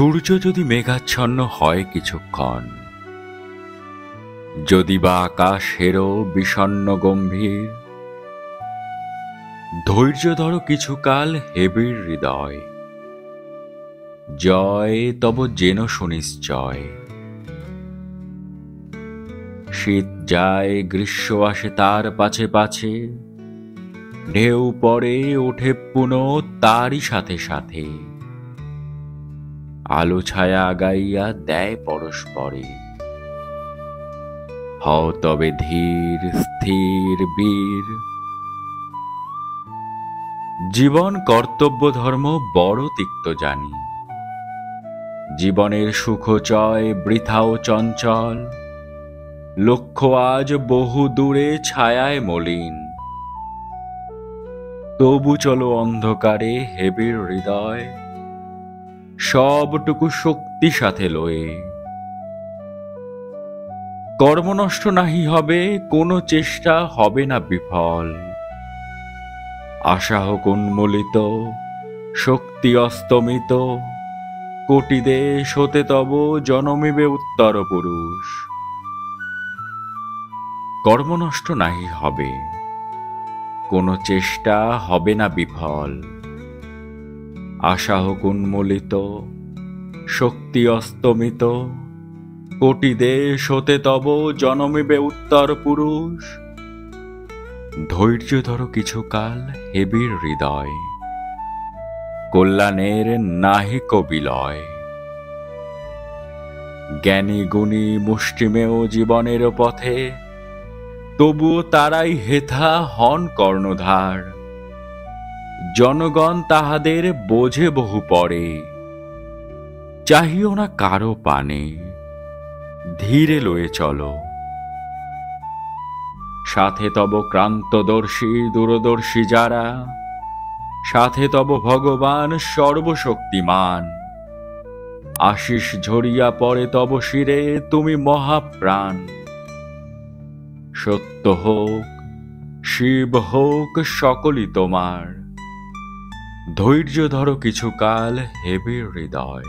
সূর্য যদি মেঘাচ্ছন্ন হয় কিছুক্ষণ, যদি বা আকাশেরও বিষণ্ণ গম্ভীর, ধৈর্য ধরো কিছুকাল হেবির হৃদয়, জয় তব যেন সুনিশ্চয়। শীত যায়, গ্রীষ্ম আসে তার পাছে পাছে, ঢেউ পড়ে ওঠে পুনঃ তারই সাথে সাথে, আলো ছায়া আগাইয়া দেয় পরস্পরে। হও তবে ধীর স্থির বীর। জীবন কর্তব্য ধর্ম বড় তিক্ত জানি, জীবনের সুখ চয় বৃথাও চঞ্চল, লক্ষ্য আজ বহু দূরে ছায়ায় মলিন, তবু চলো অন্ধকারে হেবির হৃদয়, সবটুকু শক্তি সাথে লয়ে। কর্মনষ্ট নাহি হবে, কোনো চেষ্টা হবে না বিফল, আশা হোক উন্মূলিত, শক্তি অস্তমিত, কোটি দেশ হতে তব জনমিবে উত্তর পুরুষ। কর্মনষ্ট নাহি হবে, কোনো চেষ্টা হবে না বিফল, আশা হোক উন্মূলিত, শক্তি অস্তমিত, কোটি দেশ হতে তব জনমিবে উত্তর পুরুষ। ধৈর্য ধরো কিছুকাল হেবির হৃদয়, কল্যাণের নাহিক বিলয়। জ্ঞানী গুণী মুষ্টিমেয় জীবনের পথে, তবুও তারাই হেথা হন কর্ণধার। জনগণ তাহাদের বোঝে বহু পরে, চাহিও না কারো পানে, ধীরে লয়ে চলো। সাথে তব ক্রান্তদর্শী দূরদর্শী যারা, সাথে তব ভগবান সর্বশক্তিমান। আশিস ঝরিয়া পড়ে তব শিরে তুমি মহাপ্রাণ। সত্য হোক শিব হোক সকলই তোমার, ধৈর্য ধরো কিছুকাল হেবির হৃদয়।